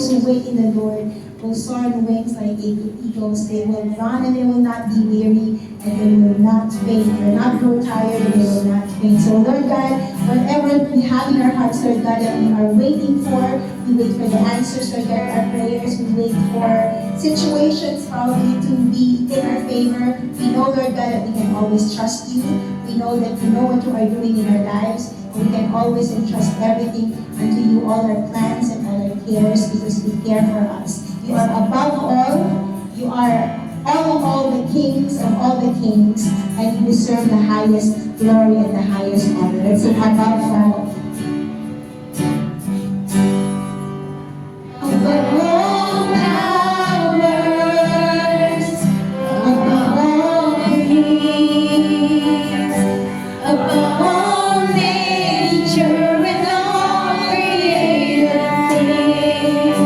those who wait in the Lord will soar on wings like eagles. They will run and they will not be weary, and they will not faint. They will not grow tired and they will not faint. So Lord God, whatever we have in our hearts, Lord God, that we are waiting for, we wait for the answers, Lord God, our prayers. We wait for situations probably to be in our favor. We know, Lord God, that we can always trust you. We know that you know what you are doing in our lives. We can always entrust everything unto you, all our plans and all our cares, because you care for us. You are above all. You are all of all the kings of all the kings, and you deserve the highest glory and the highest honor. Let's sing above all. Above all powers, above all kings, above all nature and all created things,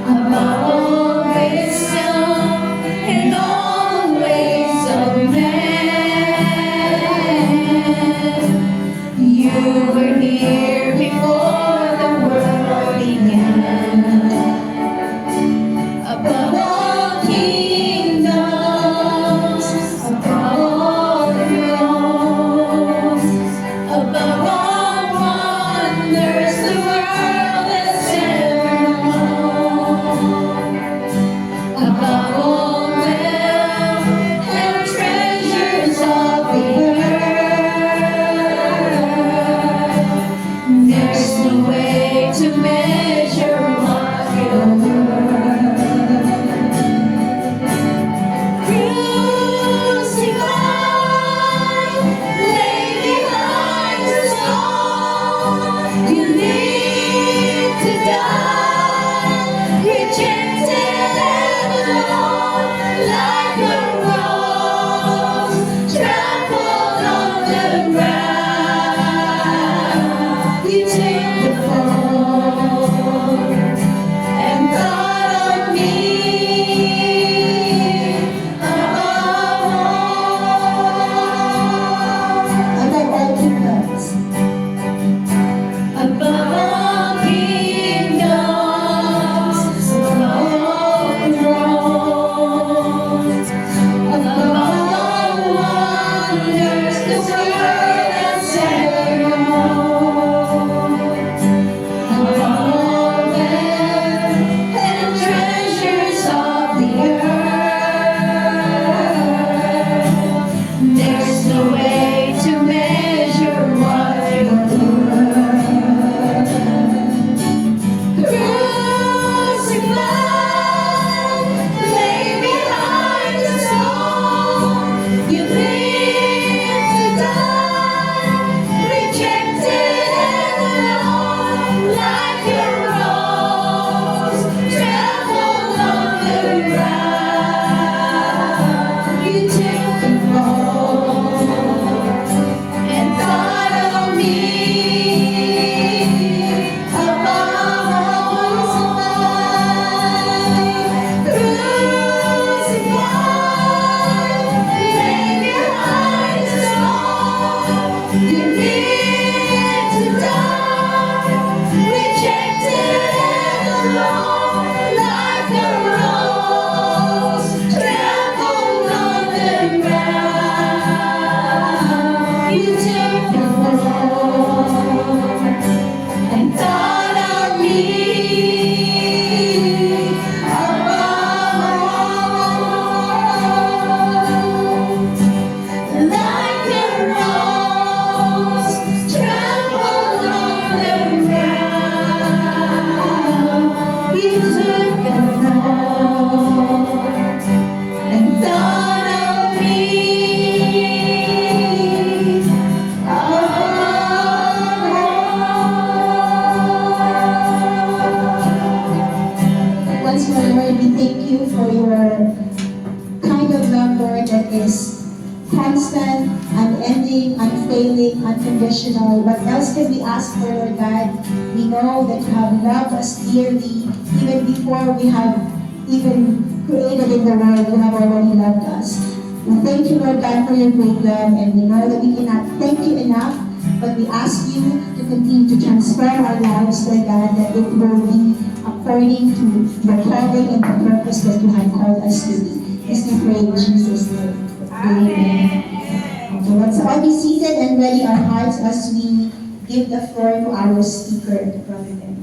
above all wisdom and all ways of man. You were here before the world began. Above all kingdoms, above all thrones, above all wonders the world has ever known, above all wealth and treasures of the earth. There's no way to measure what you're worth. Crucified, lay behind the stone. You need to die, rejected and alone, like a rose trampled on the ground. You take the fall and thought of me above all kingdoms, above all kingdoms, above all thrones, above all wonders the world has ever known, above all wealth and treasures of the earth. There's no way to measure what you're worth. Crucified, lay behind the stone. You live to die, rejected and alone, like a rose trampled on the ground. You took the fall and thought of me above all. Crucified, lay behind the stone. You need to die, rejected and alone, like a rose trampled on the ground. You took the fall and thought of me above all. Like a rose trampled on the ground. You took the fall and thought of me above all. Once more, Lord, we thank you for your kind of love, Lord, that is constant, unending, unfailing, unconditional. What else can we ask for, Lord God? We know that you have loved us dearly, even before we have even created in the world. You have already loved us. We thank you, Lord God, for your great love, and we know that we cannot thank you enough But we ask you to continue to transform our lives, Lord God, that it will be according to your calling and the purpose that you have called us to be. This we pray in Jesus' name. Amen. Okay, let's all be seated and ready our hearts as we give the floor to our speaker, Brother Ben.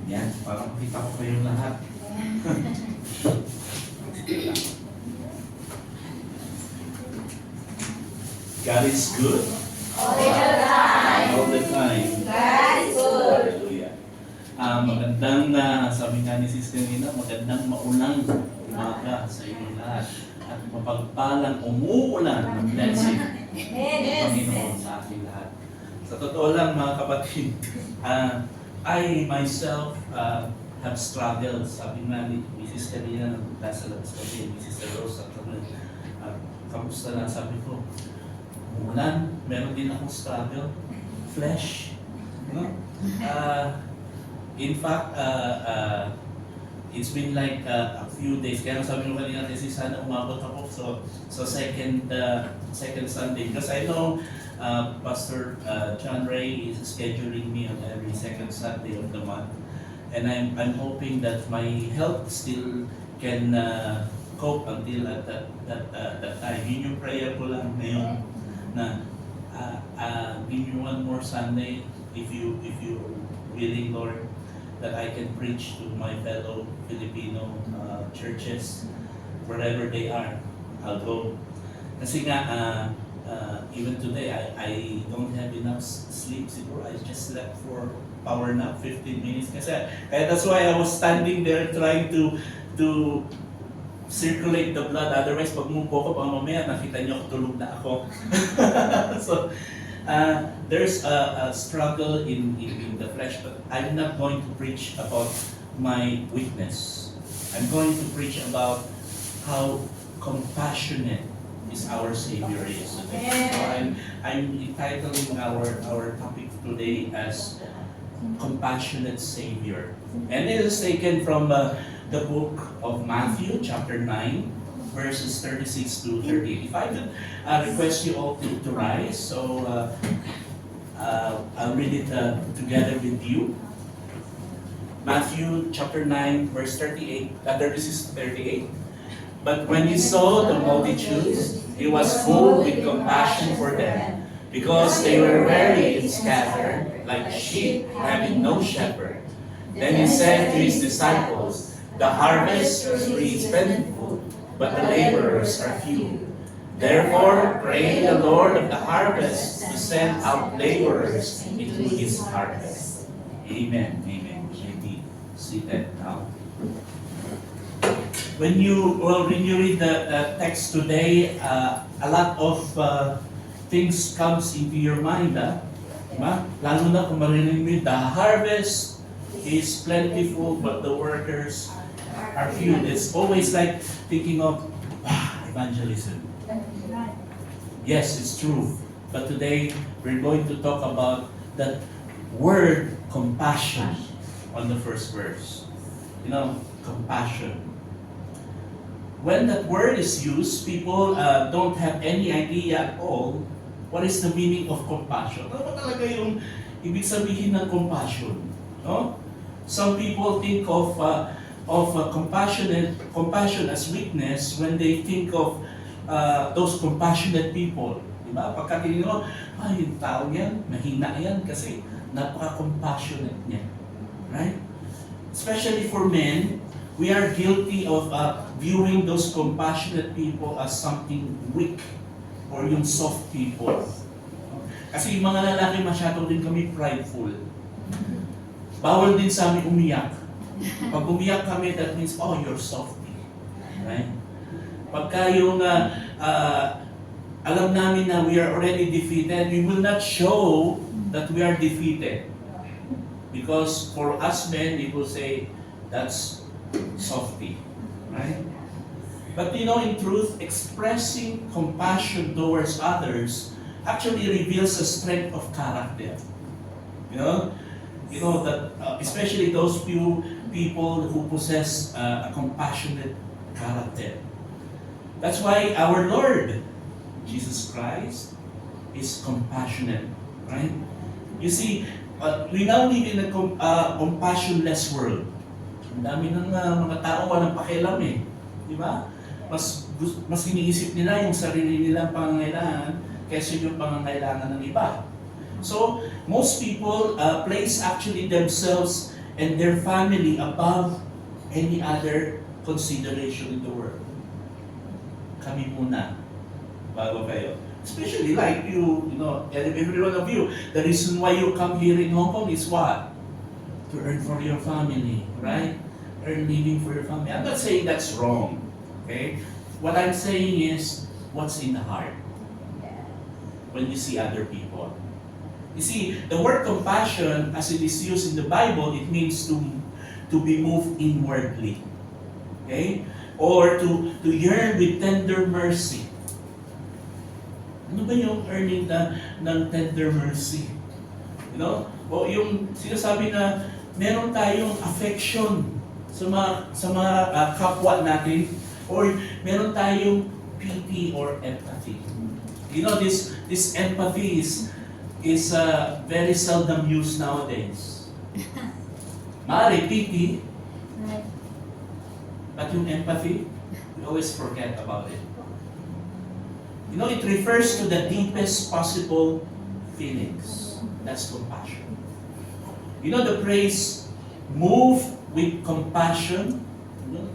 Yan, parang kita ko kayong lahat. God is good. All the time. God is good. Hallelujah. Magandang, sabi nga ni Sister Nina, magandang maulang umaga sa inyo lahat. At mapagpalang umuulan ng blessing ng Panginoon sa ating lahat. Sa totoo lang mga kapatid, I myself have struggled. Sabi nga ni Mrs. kanina, nasa labas kami, Mrs. Rose, at kamusta na, sabi ko, umulan, meron din akong struggle, flesh. No? In fact, it's been like a few days. Kaya sabi mo kanina kasi sana umabot ako so second Sunday. Because I know Pastor John Ray is scheduling me on every second Sunday of the month. And I'm hoping that my health still can cope until at that time. Yun yung prayer ko lang ngayon na give me one more Sunday if you willing, Lord, that I can preach to my fellow Filipino churches wherever they are. I'll go. Kasi nga, even today, I don't have enough sleep. Siguro, I just slept for power nap, 15 minutes. Kasi, kaya that's why I was standing there trying to circulate the blood. Otherwise, pag mumupo ko, pang mamaya, nakita niyo tulog na ako. So, there's a struggle in the flesh, but I'm not going to preach about my weakness. I'm going to preach about how compassionate is our Savior is. So I'm entitling our topic today as compassionate Savior. And it is taken from the book of Matthew, chapter 9, verses 36 to 38. If I could request you all to rise, so I'll read it together with you. Matthew chapter 9, verse 36 to 38. But when he saw the multitudes, he was full with compassion for them, because they were weary and scattered, like sheep having no shepherd. Then he said to his disciples, the harvest is plentiful, but the laborers are few. Therefore, pray the Lord of the harvest to send out laborers into his harvest. Amen. Amen. Be seated now. When you read the text today, a lot of things comes into your mind. Diba? Lalo na kung marinig mo, the harvest is plentiful, but the workers are few. It's always like thinking of evangelism. Yes, it's true. But today, we're going to talk about that word compassion on the first verse. You know, compassion. When that word is used, people don't have any idea at all what is the meaning of compassion. Ano ba talaga yung ibig sabihin ng compassion? No? Some people think of compassion as weakness when they think of those compassionate people. Diba? Pagka tingin mo, yung tao yan, mahina yan kasi napaka-compassionate niya. Right? Especially for men, we are guilty of viewing those compassionate people as something weak or yung soft people. Kasi yung mga lalaki masyado din kami prideful. Bawal din sa amin umiyak. Pag umiyak kami, that means, oh, you're softy. Right? Pagka yung alam namin na we are already defeated, we will not show that we are defeated. Because for us men, we will say, that's softy, right? But you know, in truth, expressing compassion towards others actually reveals a strength of character. You know that especially those few people who possess a compassionate character. That's why our Lord Jesus Christ is compassionate, right? You see, we now live in a compassionless world. Ang dami ng mga tao walang pakialam eh, di ba? Mas iniisip nila yung sarili nilang pangangailangan kaysa yung pangangailangan ng iba. So, most people place actually themselves and their family above any other consideration in the world. Kami muna, bago kayo. Especially like you know, every one of you, the reason why you come here in Hong Kong is what? To earn for your family, right? Earn living for your family. I'm not saying that's wrong, okay? What I'm saying is, what's in the heart when you see other people? You see, the word compassion, as it is used in the Bible, it means to be moved inwardly. Okay? Or to yearn with tender mercy. Ano ba yung earning ng tender mercy? You know? O yung sinasabi na meron tayong affection sa mga kapwa natin, or meron tayong pity or empathy. You know, this empathy is very seldom used nowadays. Maari pity, but yung empathy, we always forget about it. You know, it refers to the deepest possible feelings. That's compassion. You know the phrase, move with compassion? You know,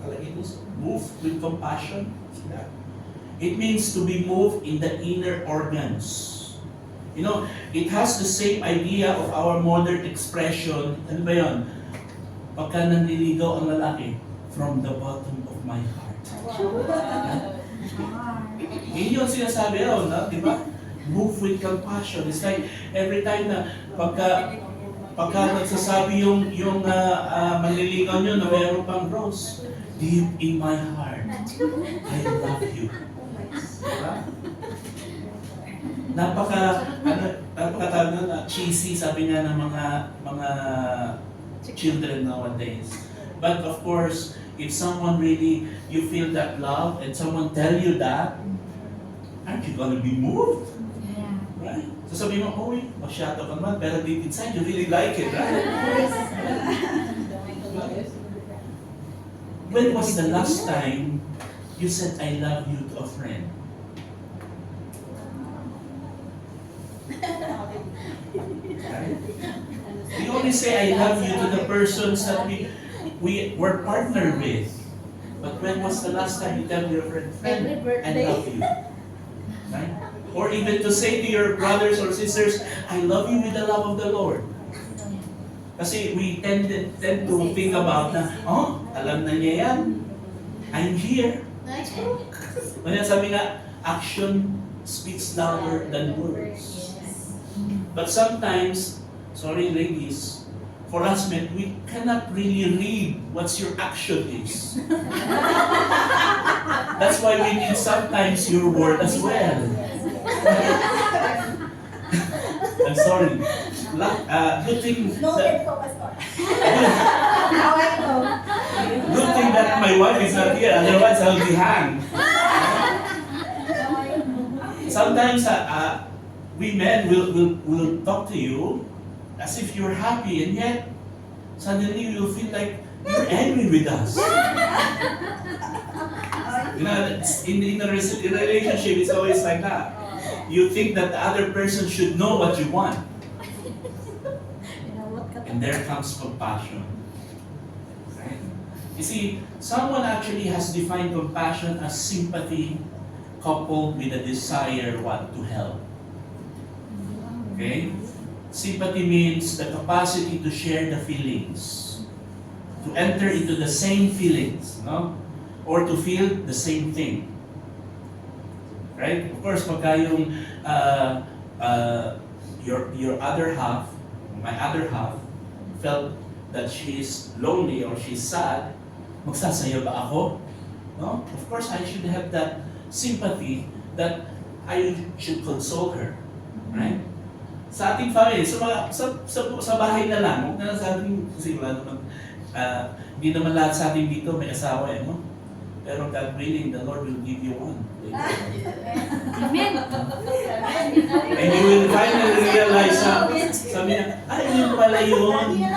move with compassion? See that? It means to be moved in the inner organs. You know, it has the same idea of our modern expression. Ano ba yun? Pagka nanliligaw ang lalaki, from the bottom of my heart. Yun yung sinasabi raw, no? Di ba? Move with compassion. It's like every time na pagka nagsasabi yung manliligaw nyo na mayroon pang rose, deep in my heart, I love you. Diba? Napaka cheesy, sabi nga ng mga children nowadays. But of course, if someone really, you feel that love and someone tell you that, aren't you gonna be moved? Yeah. Right? So sabi mo, oh, masyado ka naman, pero deep inside, you really like it, right? When was the last time you said, I love you to a friend? Right? We only say I love you to the persons that we were partnered with. But when was the last time you tell your friend, I love you? Right? Or even to say to your brothers or sisters, I love you with the love of the Lord. Kasi we tend to think about na, oh, alam na niya yan. I'm here. Kaya sabi nga, action speaks louder than words. But sometimes, sorry ladies, for us men, we cannot really read what your action is. That's why we need sometimes your word as well. I'm sorry. Good thing that my wife is not here, otherwise I'll be hanged. Sometimes we men will talk to you as if you're happy, and yet suddenly you'll feel like you're angry with us. You know, in a relationship, it's always like that. You think that the other person should know what you want. And there comes compassion. Right? You see, someone actually has defined compassion as sympathy coupled with a desire to help. Okay? Sympathy means the capacity to share the feelings, to enter into the same feelings, no? Or to feel the same thing. Right? Of course, pagka yung your other half, my other half, felt that she's lonely or she's sad, magsasaya ba ako? No? Of course, I should have that sympathy that I should console her. Right? Sa ating family, sa bahay na lang, huwag na lang sa ating, kasi wala naman, hindi naman lahat sa ating dito may asawa, no? Pero God willing, the Lord will give you one. Amen. And you will finally realize, sabi niya, ay, yun pala yun.